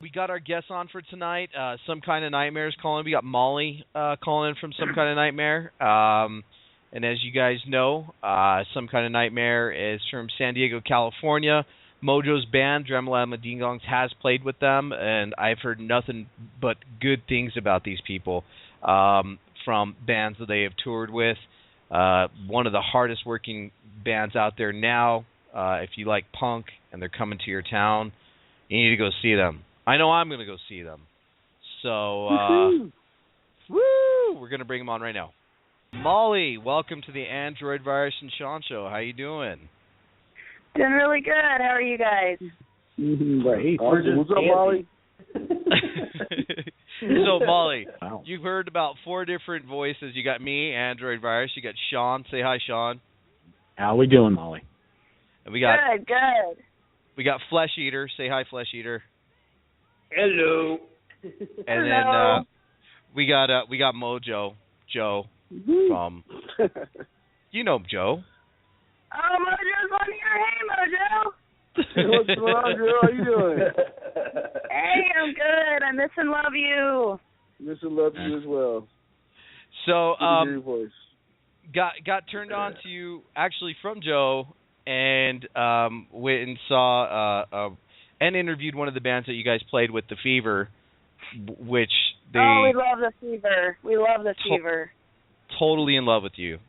we got our guests on for tonight. Some Kind of Nightmares calling. We got Molly calling in from Some Kind of Nightmare. And as you guys know, Some Kind of Nightmare is from San Diego, California. Mojo's band, Dremelama Ding Dongs, has played with them, and I've heard nothing but good things about these people from bands that they have toured with. One of the hardest working bands out there now. If you like punk and they're coming to your town, you need to go see them. I know I'm going to go see them. So, we're going to bring them on right now. Molly, welcome to the AndroidVirus and Sean Show. How you doing? Doing really good. How are you guys? Right. What's up, Molly? So, Molly, Wow. you've heard about 4 different voices. You got me, AndroidVirus. You got Sean. Say hi, Sean. How we doing, Molly? And we got Good. we got Flesh Eater. Say hi, Flesh Eater. Hello. And Hello. then we got Mojo, Joe from you know Joe. Oh, Mojo's on here. Hey, Mojo. Hey, what's going on, girl? How you doing? Hey, I'm good. I miss and love you. Miss and love you as well. So Good to hear your voice. got turned on to you actually from Joe, and went and saw and interviewed one of the bands that you guys played with, The Fever, which they we love The Fever. We love The Fever. totally in love with you.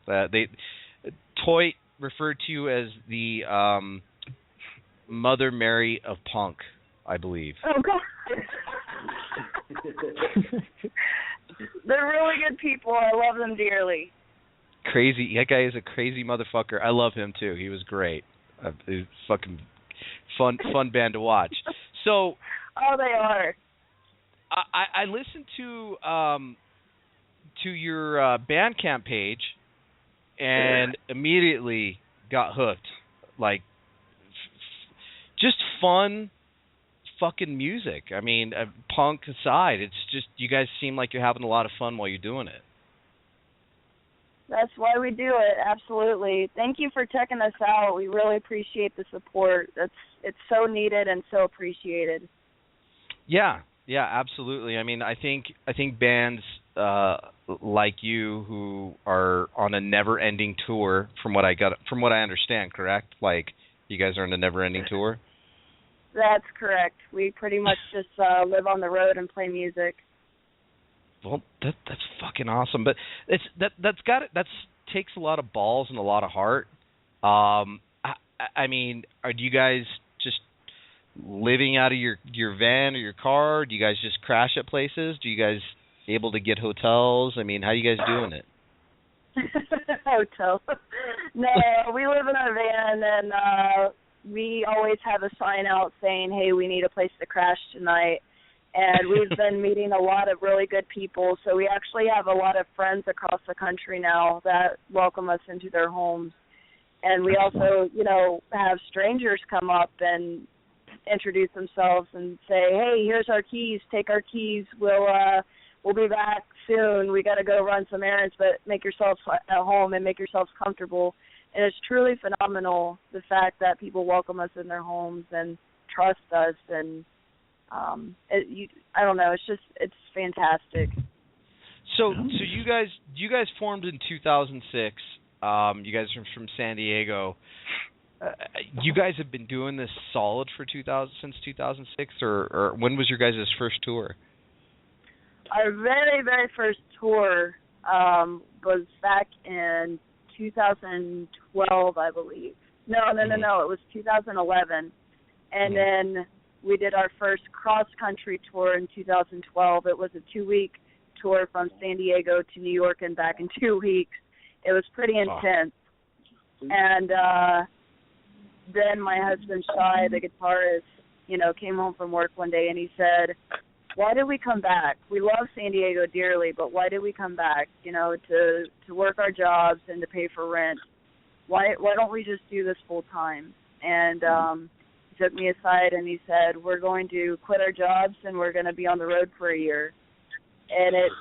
Toy referred to you as the Mother Mary of punk, I believe. Oh, God. They're really good people. I love them dearly. Crazy. That guy is a crazy motherfucker. I love him too. He was great. It was fucking fun band to watch. So, Oh, they are. I listened to your Bandcamp page and immediately got hooked. Like, just fun fucking music. I mean, punk aside, it's just you guys seem like you're having a lot of fun while you're doing it. That's why we do it. Absolutely. Thank you for checking us out. We really appreciate the support. It's so needed and so appreciated. Yeah, absolutely. I mean, I think bands like you who are on a never-ending tour, from what I understand, correct? Like, you guys are on a never-ending tour. That's correct. We pretty much just live on the road and play music. Well, that's fucking awesome. But that takes a lot of balls and a lot of heart. I mean, do you guys just living out of your van or your car? Do you guys just crash at places? Do you guys able to get hotels? I mean, how are you guys doing it? Hotel. No, we live in a van, and we always have a sign out saying, hey, we need a place to crash tonight. And we've been meeting a lot of really good people, so we actually have a lot of friends across the country now that welcome us into their homes. And we also, have strangers come up and introduce themselves and say, hey, here's our keys, take our keys, we'll be back soon, we got to go run some errands, but make yourselves at home and make yourselves comfortable. And it's truly phenomenal, the fact that people welcome us in their homes and trust us, and I don't know, it's fantastic. So you guys formed in 2006. You guys are from San Diego. You guys have been doing this solid for since 2006, or when was your guys' first tour? Our very, very first tour was back in 2012, I believe. No, it was 2011. And then we did our first cross-country tour in 2012. It was a 2-week tour from San Diego to New York and back in 2 weeks. It was pretty intense. And then my husband, Shai, the guitarist, came home from work one day and he said, why did we come back? We love San Diego dearly, but why did we come back, to work our jobs and to pay for rent? Why don't we just do this full time? And he took me aside and he said, we're going to quit our jobs and we're going to be on the road for a year. And it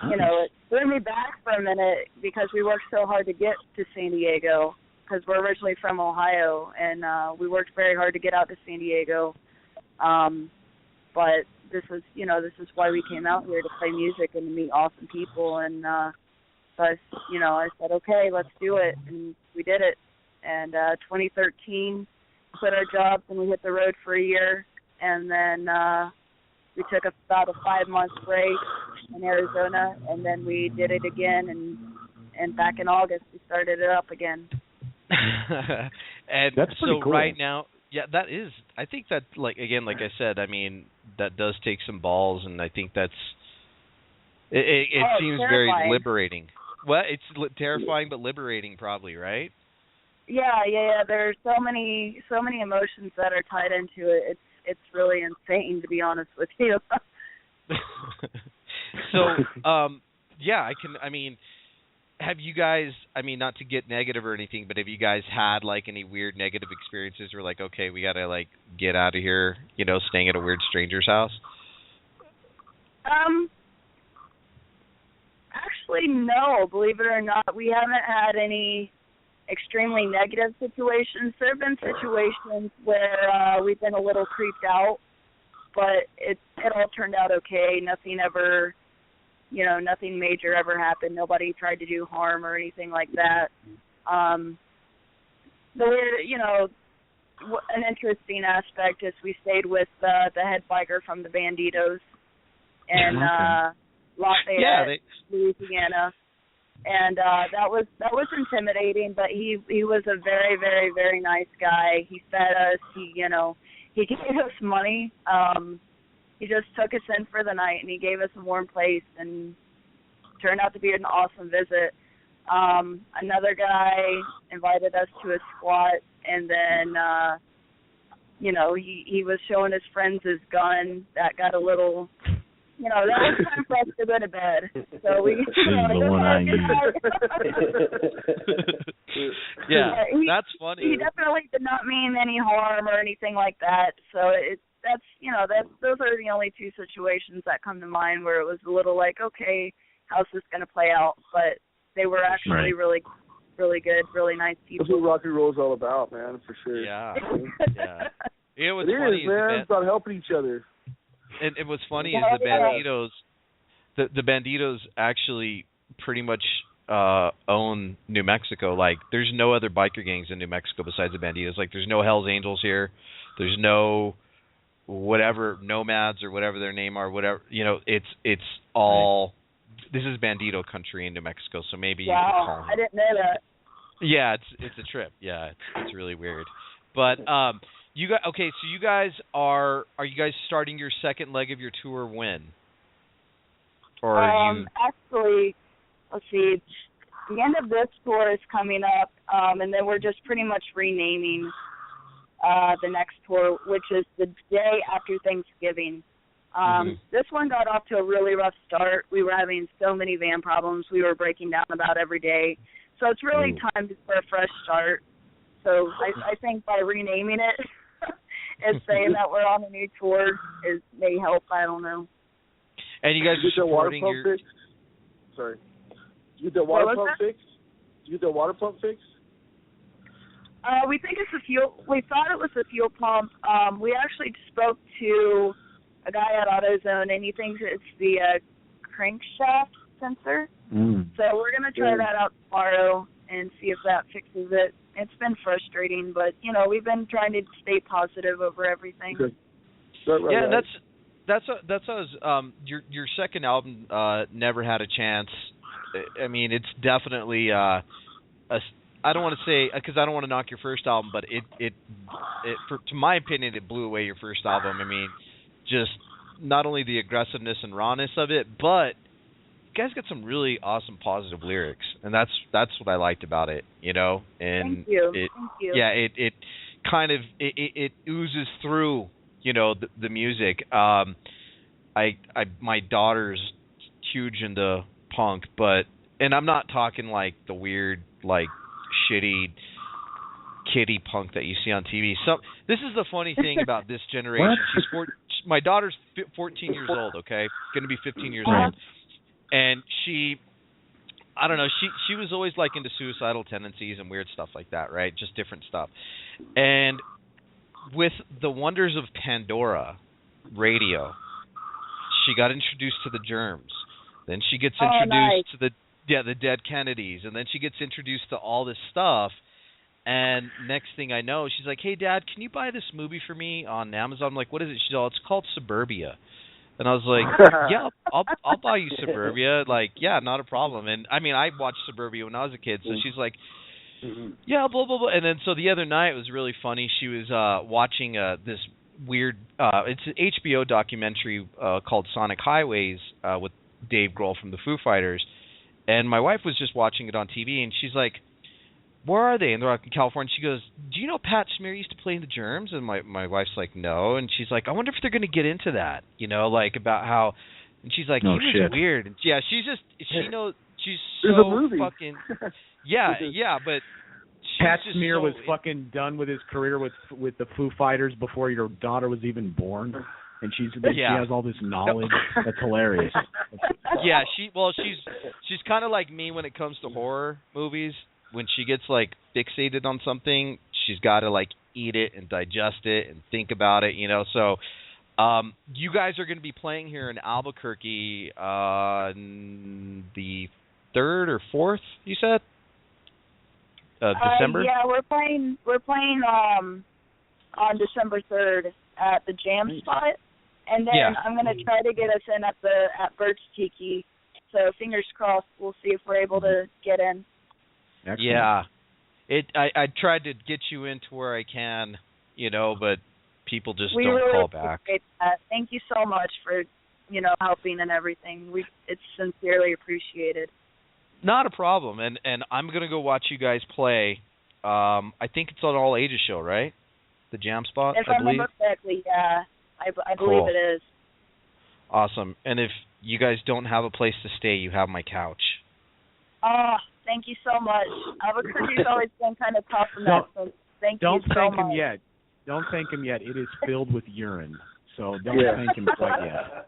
threw me back for a minute because we worked so hard to get to San Diego, because we're originally from Ohio, and we worked very hard to get out to San Diego. But this is why we came out here, to play music and to meet awesome people. And so I said, okay, let's do it, and we did it. And 2013, quit our jobs and we hit the road for a year, and then we took about a 5-month break in Arizona, and then we did it again, and back in August we started it up again. And that's pretty so cool. Right now, yeah, that is. I think that, like I said, I mean, that does take some balls, and I think that's. It seems very liberating. Well, it's terrifying, but liberating, probably, right? Yeah. There's so many emotions that are tied into it. It's really insane, to be honest with you. So, yeah, I mean, have you guys, I mean, not to get negative or anything, but have you guys had, like, any weird negative experiences where, like, okay, we got to, like, get out of here, staying at a weird stranger's house? Actually, no. Believe it or not, we haven't had any extremely negative situations. There have been situations where we've been a little creeped out, but it all turned out okay. Nothing ever, nothing major ever happened. Nobody tried to do harm or anything like that. The weird, an interesting aspect is we stayed with the head biker from the Banditos in Lafayette, Louisiana. And that was intimidating, but he was a very, very, very nice guy. He fed us. He gave us money. He just took us in for the night, and he gave us a warm place, and turned out to be an awesome visit. Another guy invited us to a squat, and then he was showing his friends his gun. That got a little. That was time for us to go to bed. So we. The one I Yeah, that's funny. He definitely did not mean any harm or anything like that. So those are the only two situations that come to mind where it was a little like, okay, how's this going to play out? But they were actually really, really good, really nice people. That's what rock and roll is all about, man, for sure. Yeah. It was it funny is, man. It's about helping each other. And what's funny is the Banditos, the Banditos actually pretty much own New Mexico. Like, there's no other biker gangs in New Mexico besides the Banditos. Like, there's no Hell's Angels here. There's no whatever Nomads or whatever their name are. Whatever, it's all. This is Bandito country in New Mexico. So maybe you could call them. I didn't know that. Yeah, it's a trip. Yeah, it's really weird. But you guys, okay, so you guys are you guys starting your second leg of your tour when? Or are you actually, let's see, the end of this tour is coming up, and then we're just pretty much renaming the next tour, which is the day after Thanksgiving. This one got off to a really rough start. We were having so many van problems. We were breaking down about every day. So it's really time for a fresh start. So I think by renaming it and saying that we're on a new tour may help. I don't know. And you guys are supporting your... Sorry. You get the water pump fixed? You get the water pump fixed? We think it's a fuel. We thought it was a fuel pump. We actually spoke to a guy at AutoZone, and he thinks it's the crankshaft sensor. So we're going to try that out tomorrow and see if that fixes it. It's been frustrating, but we've been trying to stay positive over everything. Okay. That's your second album, Never Had a Chance. I mean, it's definitely I don't want to say, because I don't want to knock your first album, but to my opinion, it blew away your first album. I mean, just not only the aggressiveness and rawness of it, but you guys got some really awesome positive lyrics, and that's what I liked about it, And Thank you. Thank you. Yeah, it kind of it oozes through, the music. My daughter's huge into punk, and I'm not talking like the weird, like shitty kiddie punk that you see on TV. This is the funny thing about this generation. My daughter's 14 years old, okay? Going to be 15 years old. And she was always like into suicidal tendencies and weird stuff like that, right? Just different stuff. And with the wonders of Pandora radio, she got introduced to the Germs. Then she gets introduced to the Dead Kennedys, and then she gets introduced to all this stuff. And next thing I know, she's like, "Hey, Dad, can you buy this movie for me on Amazon?" I'm like, "What is it?" She's all, "It's called Suburbia." And I was like, "Yeah, I'll buy you Suburbia." Like, yeah, not a problem. And I mean, I watched Suburbia when I was a kid, so she's like, "Yeah, blah blah blah." And then so the other night it was really funny. She was watching this weird, it's an HBO documentary called Sonic Highways with Dave Grohl from the Foo Fighters. And my wife was just watching it on TV, and she's like, "Where are they?" And they're out in California. She goes, "Do you know Pat Smear used to play in the Germs?" And my wife's like, "No." And she's like, "I wonder if they're going to get into that, like about how." And she's like, "He was weird." And yeah, she's so fucking. Yeah, but Pat Smear was fucking done with his career with the Foo Fighters before your daughter was even born, and she has all this knowledge. That's hilarious. Yeah, she's kind of like me when it comes to horror movies. When she gets like fixated on something, she's got to like eat it and digest it and think about it, So, you guys are going to be playing here in Albuquerque the 3rd or 4th, you said? December? Yeah, we're playing on December 3rd at the Jam Spot, and then I'm going to try to get us in at Birch Tiki. So fingers crossed, we'll see if we're able to get in. Excellent. Yeah, I tried to get you into where I can, but people just don't call back. That. Thank you so much for helping and everything. It's sincerely appreciated. Not a problem, and I'm gonna go watch you guys play. I think it's an all ages show, right? The Jam Spot, I believe. Exactly, yeah. I believe it is. Awesome. And if you guys don't have a place to stay, you have my couch. Thank you so much. Albuquerque's always been kind of tough in that, so thank you so much. Don't thank him yet. Don't thank him yet. It is filled with urine, so don't thank him quite yet.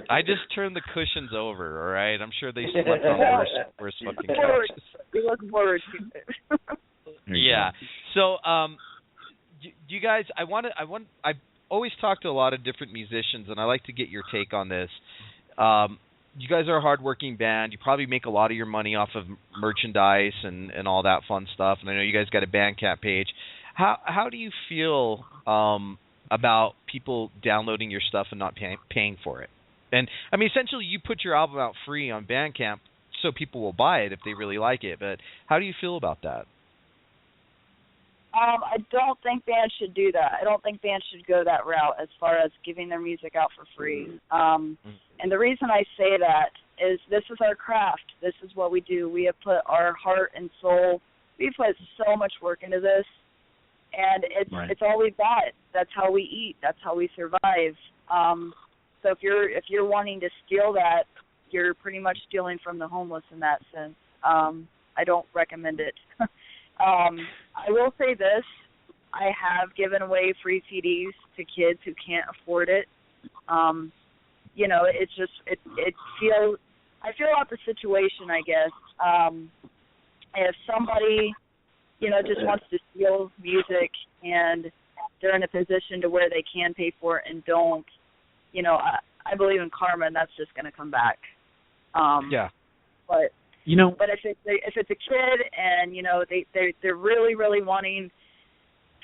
I just turned the cushions over, all right? I'm sure they slept on the worst fucking couches. We look forward to it. Yeah. So, you guys, I always talk to a lot of different musicians, and I like to get your take on this. You guys are a hardworking band. You probably make a lot of your money off of merchandise and all that fun stuff. And I know you guys got a Bandcamp page. How do you feel about people downloading your stuff and not paying for it? And I mean, essentially, you put your album out free on Bandcamp, so people will buy it if they really like it. But how do you feel about that? I don't think bands should do that. I don't think bands should go that route as far as giving their music out for free. And the reason I say that is this is our craft. This is what we do. We have put our heart and soul. We've put so much work into this, and it's all we've got. That's how we eat. That's how we survive. So if you're wanting to steal that, you're pretty much stealing from the homeless in that sense. I don't recommend it. I will say this: I have given away free CDs to kids who can't afford it. It's just I feel out the situation, I guess. If somebody, just wants to steal music and they're in a position to where they can pay for it and don't, I believe in karma, and that's just going to come back. But if it's a kid and they're really, really wanting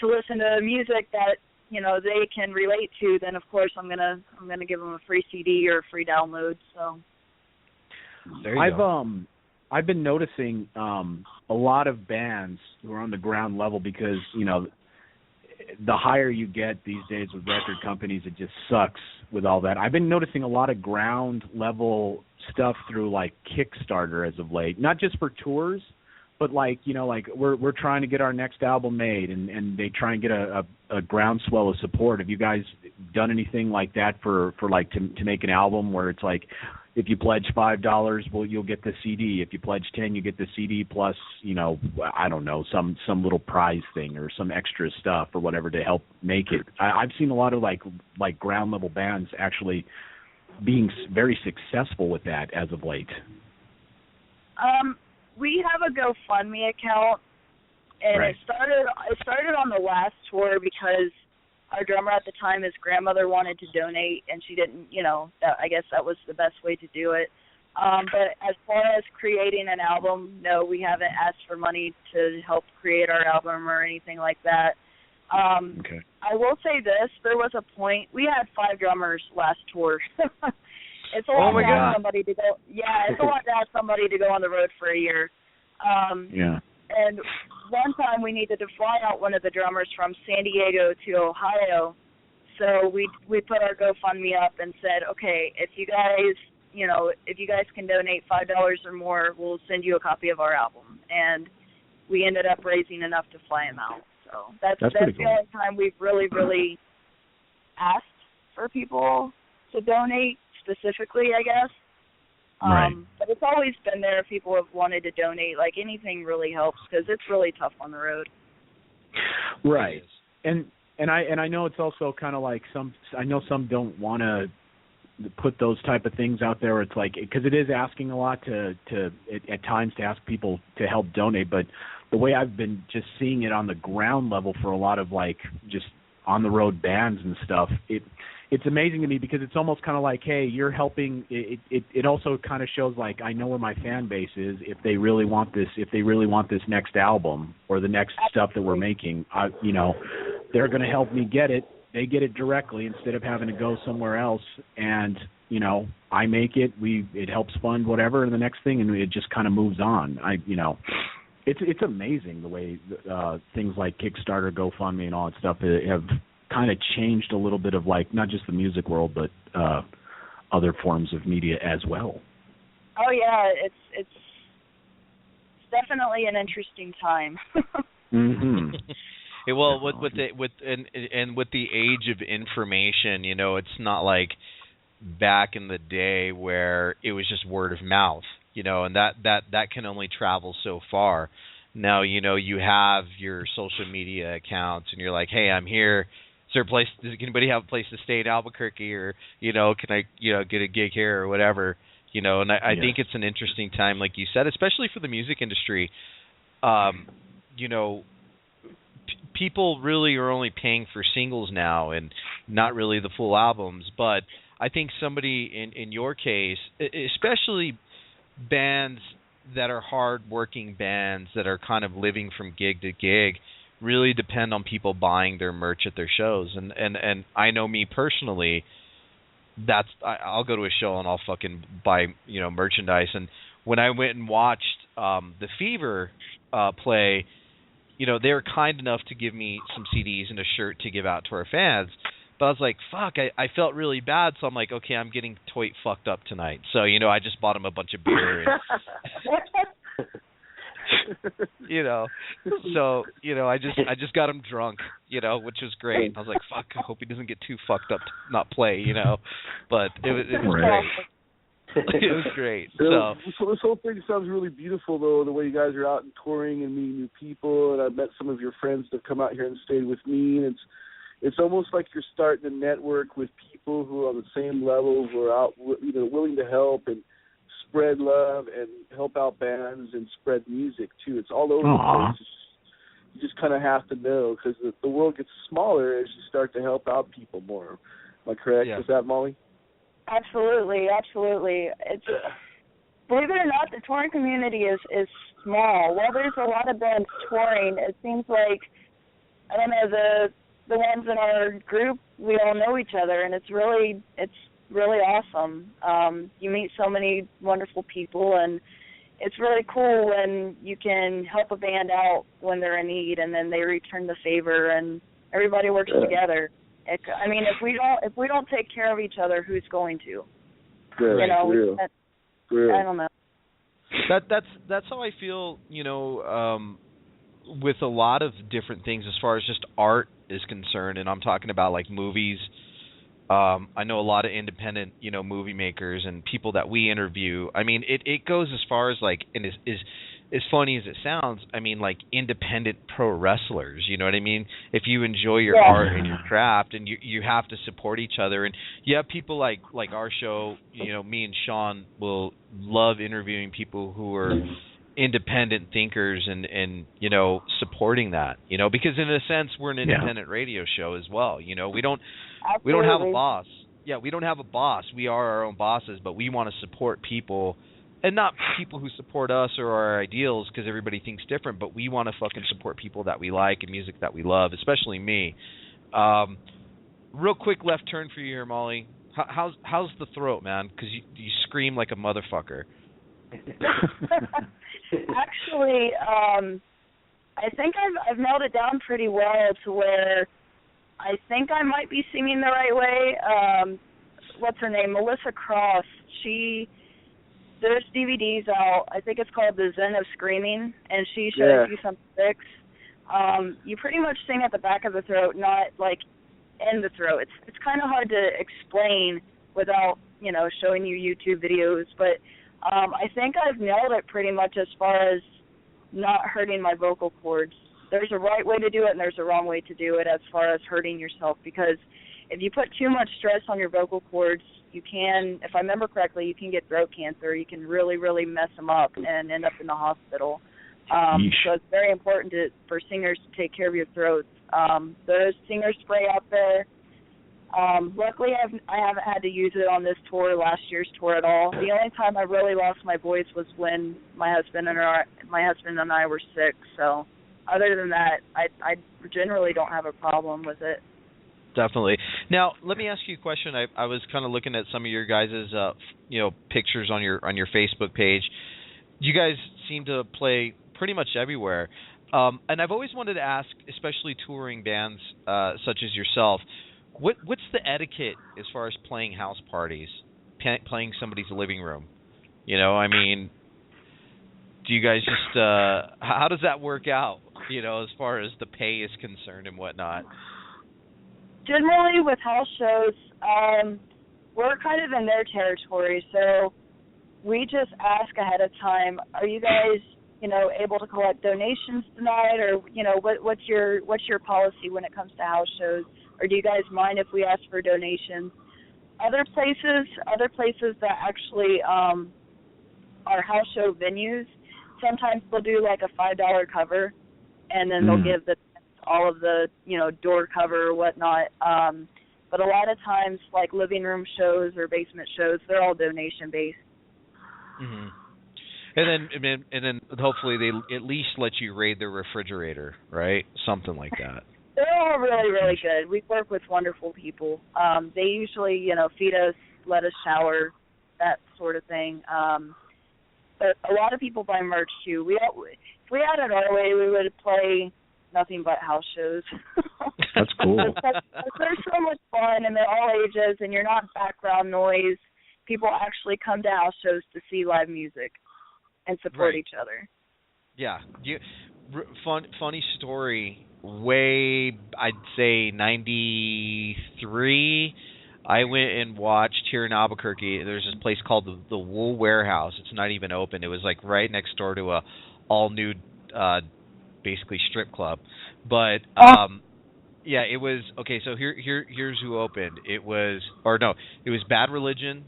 to listen to music that they can relate to, then of course I'm gonna give them a free CD or a free download. So there you go. I've been noticing a lot of bands who are on the ground level because the higher you get these days with record companies, it just sucks with all that. I've been noticing a lot of ground level stuff through like Kickstarter as of late, not just for tours, but like we're trying to get our next album made, and they try and get a groundswell of support. Have you guys done anything like that for like to make an album where it's like, if you pledge $5, you'll get the CD. If you pledge $10, you get the CD plus, I don't know, some little prize thing or some extra stuff or whatever to help make it. I've seen a lot of like ground level bands actually being very successful with that as of late. We have a GoFundMe account, and it started on the last tour because our drummer at the time, his grandmother wanted to donate, and she didn't, I guess that was the best way to do it. But as far as creating an album, no, we haven't asked for money to help create our album or anything like that. Okay. I will say this, there was a point, we had 5 drummers last tour. It's a lot to have somebody to go. Yeah, it's a lot to have somebody to go on the road for a year. Yeah. And one time we needed to fly out one of the drummers from San Diego to Ohio. So we put our GoFundMe up and said, okay, if you guys can donate $5 or more, we'll send you a copy of our album. And we ended up raising enough to fly him out. So that's the only time we've really, really asked for people to donate specifically, I guess. Right. But it's always been there if people have wanted to donate. Like, anything really helps because it's really tough on the road. Right. And I know it's also kind of like some don't want to put those type of things out there. It's like, because it is asking a lot to at times to ask people to help donate, but the way I've been just seeing it on the ground level for a lot of like just on the road bands and stuff, it's amazing to me because it's almost kind of like, hey, you're helping. It also kind of shows like I know where my fan base is. If they really want this next album or the next stuff that we're making, they're going to help me get it. They get it directly instead of having to go somewhere else. And I make it. It helps fund whatever, and the next thing, and it just kind of moves on. It's amazing the way things like Kickstarter, GoFundMe, and all that stuff have kind of changed a little bit of like not just the music world, but other forms of media as well. Oh yeah, it's definitely an interesting time. Mm-hmm. Well, with the age of information, it's not like back in the day where it was just word of mouth, and that can only travel so far. Now, you have your social media accounts, and you're like, hey, I'm here. Does anybody have a place to stay in Albuquerque, or can I get a gig here or whatever, and I think it's an interesting time, like you said, especially for the music industry. People really are only paying for singles now and not really the full albums, but I think somebody in your case, especially bands that are hard-working bands that are kind of living from gig to gig, really depend on people buying their merch at their shows. And I know me personally, I'll go to a show and I'll fucking buy merchandise. And when I went and watched the Fever play, they were kind enough to give me some CDs and a shirt to give out to our fans. But I was like, fuck, I felt really bad, so I'm like, okay, I'm getting toit fucked up tonight. So, I just bought him a bunch of beer. And, so, I just got him drunk, which was great. I was like, fuck, I hope he doesn't get too fucked up to not play, But it was great. It was great. So this whole thing sounds really beautiful, though, the way you guys are out and touring and meeting new people. And I've met some of your friends that come out here and stayed with me, and it's almost like you're starting to network with people who are on the same level, who are out, willing to help and spread love and help out bands and spread music too. It's all over the place. You just kind of have to know, because the world gets smaller as you start to help out people more. Am I correct with that, Molly? Absolutely. It's believe it or not, the touring community is small. While there's a lot of bands touring, it seems like, I don't know, the ones in our group, we all know each other, and it's really awesome. You meet so many wonderful people, and it's really cool when you can help a band out when they're in need, and then they return the favor, and everybody works together. If we don't take care of each other, who's going to? Good. I don't know. That's how I feel. With a lot of different things as far as just art is concerned, and I'm talking about like movies. I know a lot of independent, movie makers and people that we interview. I mean, it goes as far as like, and is as funny as it sounds, I mean, like independent pro wrestlers, you know what I mean? If you enjoy your art and your craft, and you have to support each other, and you have people like our show, me and Sean will love interviewing people who are independent thinkers and supporting that, because in a sense we're an independent radio show as well. We don't have a boss. Yeah, we don't have a boss. We are our own bosses, but we want to support people, and not people who support us or our ideals, because everybody thinks different, but we want to fucking support people that we like and music that we love, especially me. Real quick left turn for you here, Molly. How's the throat, man? Because you scream like a motherfucker. Actually, I think I've nailed it down pretty well to where I think I might be singing the right way. What's her name? Melissa Cross. There's DVDs out. I think it's called The Zen of Screaming, and she shows you some tricks. You pretty much sing at the back of the throat, not like in the throat. It's kind of hard to explain without showing you YouTube videos, but I think I've nailed it pretty much as far as not hurting my vocal cords. There's a right way to do it and there's a wrong way to do it as far as hurting yourself, because if you put too much stress on your vocal cords, you can, if I remember correctly, you can get throat cancer. You can really, really mess them up and end up in the hospital. So it's very important for singers to take care of your throats. There's singer spray out there. Luckily, I haven't had to use it on this tour, last year's tour at all. The only time I really lost my voice was when my husband and I were sick. So other than that, I generally don't have a problem with it. Definitely. Now, let me ask you a question. I was kind of looking at some of your guys' pictures on your Facebook page. You guys seem to play pretty much everywhere. And I've always wanted to ask, especially touring bands such as yourself, what's the etiquette as far as playing house parties, playing somebody's living room? I mean, do you guys just how does that work out? As far as the pay is concerned and whatnot. Generally, with house shows, we're kind of in their territory, so we just ask ahead of time, are you guys, able to collect donations tonight, or, what's your policy when it comes to house shows, or do you guys mind if we ask for donations? Other places that actually are house show venues, sometimes they'll do like a $5 cover, and then they'll give all of the, door cover or whatnot. But a lot of times, like living room shows or basement shows, they're all donation-based. Mm-hmm. And then hopefully they at least let you raid the refrigerator, right? Something like that. They're all really, really good. We work with wonderful people. They usually, feed us, let us shower, that sort of thing. But a lot of people buy merch, too. If we had it our way, we would play nothing but house shows. That's cool. They're so much fun, and they're all ages, and you're not background noise. People actually come to house shows to see live music and support each other. Yeah. Funny story. I'd say 93, I went and watched here in Albuquerque. There's this place called the Wool Warehouse. It's not even open. It was like right next door to a all-new basically strip club. But it was okay. So here's who opened. It was Bad Religion,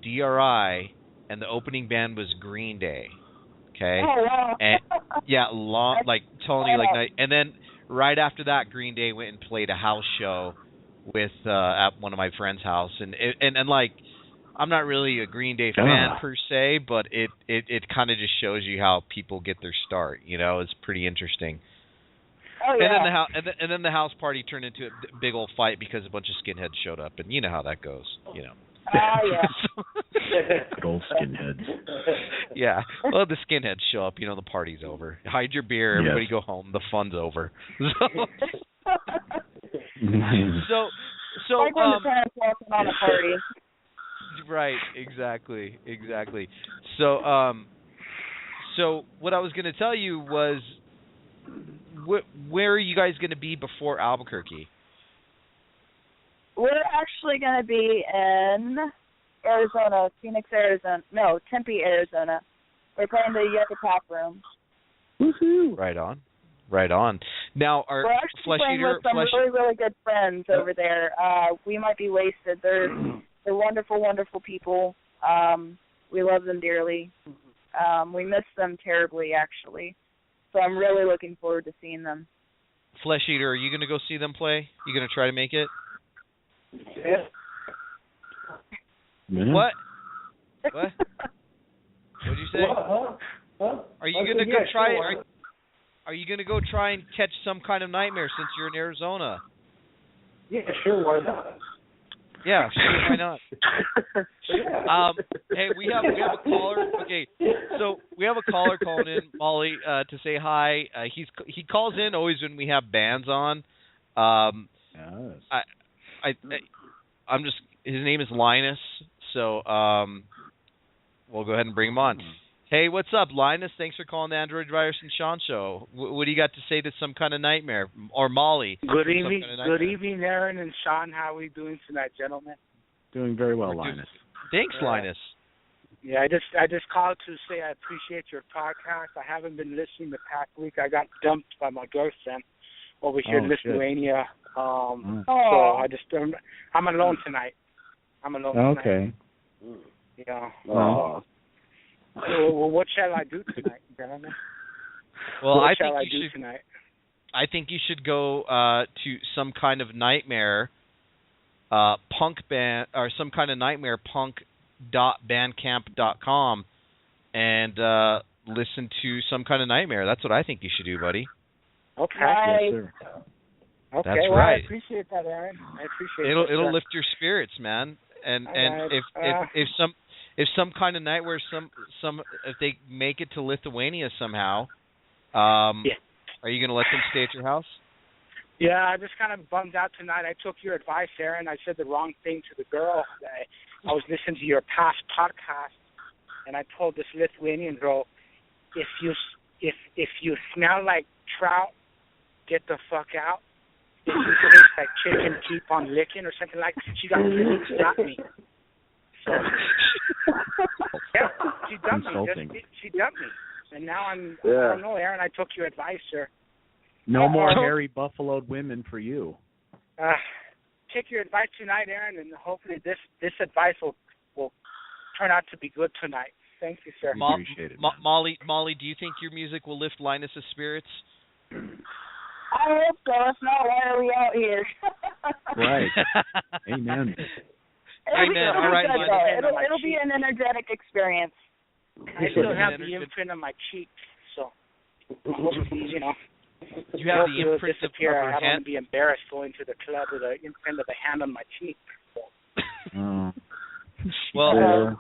DRI, and the opening band was Green Day. Okay. Oh wow. And like Tony, and then right after that, Green Day went and played a house show with at one of my friend's house, and like, I'm not really a Green Day fan per se, but it kind of just shows you how people get their start. It's pretty interesting. Oh yeah. And then the house party turned into a big old fight because a bunch of skinheads showed up, and you know how that goes. Yeah. Good old skinheads. Yeah. Well, the skinheads show up. The party's over. Hide your beer. Everybody go home. The fun's over. So like when the parents walking on a party. Right. Exactly. So what I was going to tell you was, where are you guys going to be before Albuquerque? We're actually going to be in Arizona, Tempe, Arizona. We're playing the Yucca Tap Room. Woohoo! Right on. Now, we're actually playing with some really, really good friends over there. We might be wasted. They're wonderful, wonderful people. We love them dearly. We miss them terribly, actually. So I'm really looking forward to seeing them. Flesh Eater, are you going to go see them play? You going to try to make it? Yeah. What? What? What'd you say? Are you going to go try? Sure. Are you going to go try and catch some kind of nightmare since you're in Arizona? Yeah, sure. Why not? Yeah, sure. Why not? Hey, we have a caller. Okay, so we have a caller calling in, Molly, to say hi. He calls in always when we have bands on. Yes. I'm just, his name is Linus, so we'll go ahead and bring him on. Hey, what's up, Linus? Thanks for calling the AndroidVirus and Sean show. What do you got to say to Some Kind of Nightmare? Or Molly? Good evening, good evening, Aaron and Sean. How are we doing tonight, gentlemen? Doing very well, Linus. Thanks, Linus. Yeah, I just called to say I appreciate your podcast. I haven't been listening the past week. I got dumped by my girlfriend over here in Lithuania. So I'm alone tonight. Okay. Yeah. Oh. Well, what shall I do tonight, gentlemen? Well, what I shall think I do tonight? I think you should go to Some Kind of Nightmare punk band, or Some Kind of Nightmare punk.bandcamp.com and listen to Some Kind of Nightmare. That's what I think you should do, buddy. Okay. Yes, sir. Okay, That's well, right. I appreciate that, Aaron. I appreciate it. It'll lift your spirits, man. And if Some Kind of Nightmare if they make it to Lithuania somehow, are you going to let them stay at your house? Yeah, I just kind of bummed out tonight. I took your advice, Aaron. I said the wrong thing to the girl. I was listening to your past podcast, and I told this Lithuanian girl, if you smell like trout, get the fuck out. If you taste like chicken, keep on licking or something like that. She got me. So, yeah, she dumped me. She dumped me. And now I don't know, Aaron, I took your advice, sir. No more hairy buffaloed women for you. Take your advice tonight, Aaron, and hopefully this advice will turn out to be good tonight. Thank you, sir. Appreciate it. Molly, do you think your music will lift Linus's spirits? I hope so. If not, why are we out here? Right. Amen. Amen. All right, it'll be an energetic experience. I still have the imprint on my cheek, so you know. You have the imprint of disappear. her I don't hand? want to be embarrassed going to the club with the imprint of a hand on my cheek. Well,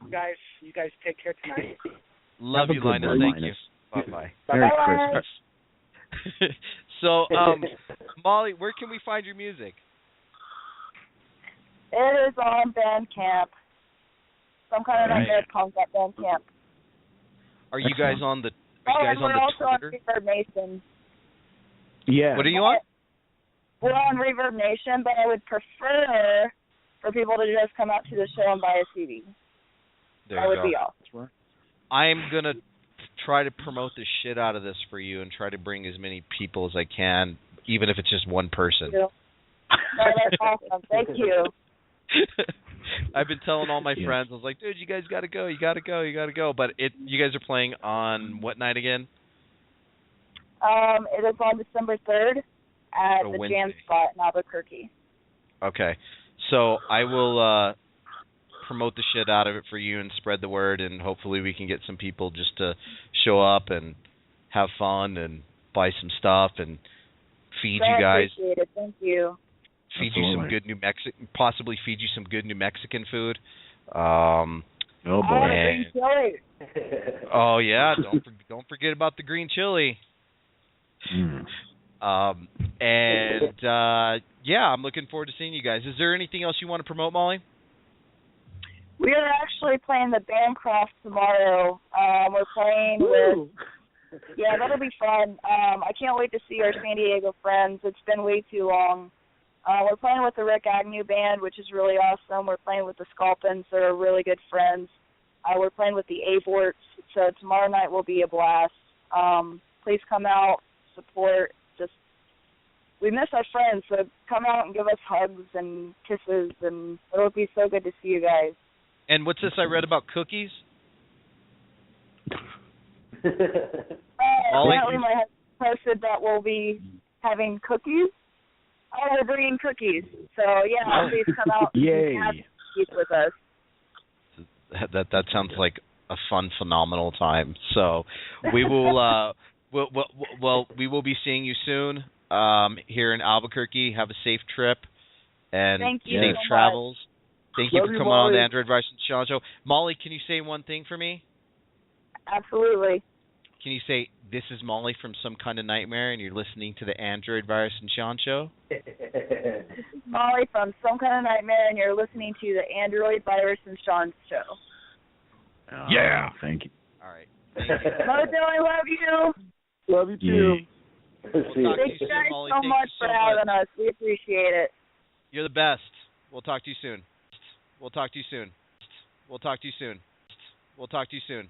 you guys take care tonight. Love you, Linus. Thank you. Bye-bye. Merry Christmas. So, Molly, where can we find your music? It is on Bandcamp. Some Kind of Nightmare punk at Bandcamp. Are you guys on the? We're also on Twitter? Reverb Nation. Yeah. What are you on? We're on Reverb Nation, but I would prefer for people to just come out to the show and buy a CD. That would be all. I'm gonna try to promote the shit out of this for you and try to bring as many people as I can, even if it's just one person. No, that's awesome. Thank you. I've been telling all my friends, I was like, dude, you guys gotta go, you gotta go. But you guys are playing on what night again? It is on December 3rd at the Wednesday. Jam Spot in Albuquerque. Okay. So I will promote the shit out of it for you and spread the word, and hopefully we can get some people just to show up and have fun and buy some stuff and feed you guys. Appreciate it. Thank you. Feed you some good possibly feed you some good New Mexican food. Oh boy. Oh yeah, don't forget about the green chili. I'm looking forward to seeing you guys. Is there anything else you want to promote, Molly? We are actually playing the Bandcraft tomorrow. We're playing with... Yeah, that'll be fun. I can't wait to see our San Diego friends. It's been way too long. We're playing with the Rick Agnew Band, which is really awesome. We're playing with the Sculpins. They're really good friends. We're playing with the Avorts. So tomorrow night will be a blast. Please come out, support. We miss our friends, so come out and give us hugs and kisses, and it'll be so good to see you guys. And what's this I read about cookies? Apparently my husband posted that we'll be having cookies. Oh, we're bringing cookies. So, yeah, please come out and have cookies with us. That sounds like a fun, phenomenal time. So we will we will be seeing you soon here in Albuquerque. Have a safe trip and safe travels. Thank you for coming on the AndroidVirus and Sean Show. Molly, can you say one thing for me? Absolutely. Can you say, this is Molly from Some Kind of Nightmare, and you're listening to the AndroidVirus and Sean Show? This is Molly from Some Kind of Nightmare, and you're listening to the AndroidVirus and Sean Show. Yeah. Thank you. All right. Thank you. Mojo, I love you. Love you too. We'll Thank you guys so much for having us. We appreciate it. You're the best. We'll talk to you soon. We'll talk to you soon. We'll talk to you soon. We'll talk to you soon.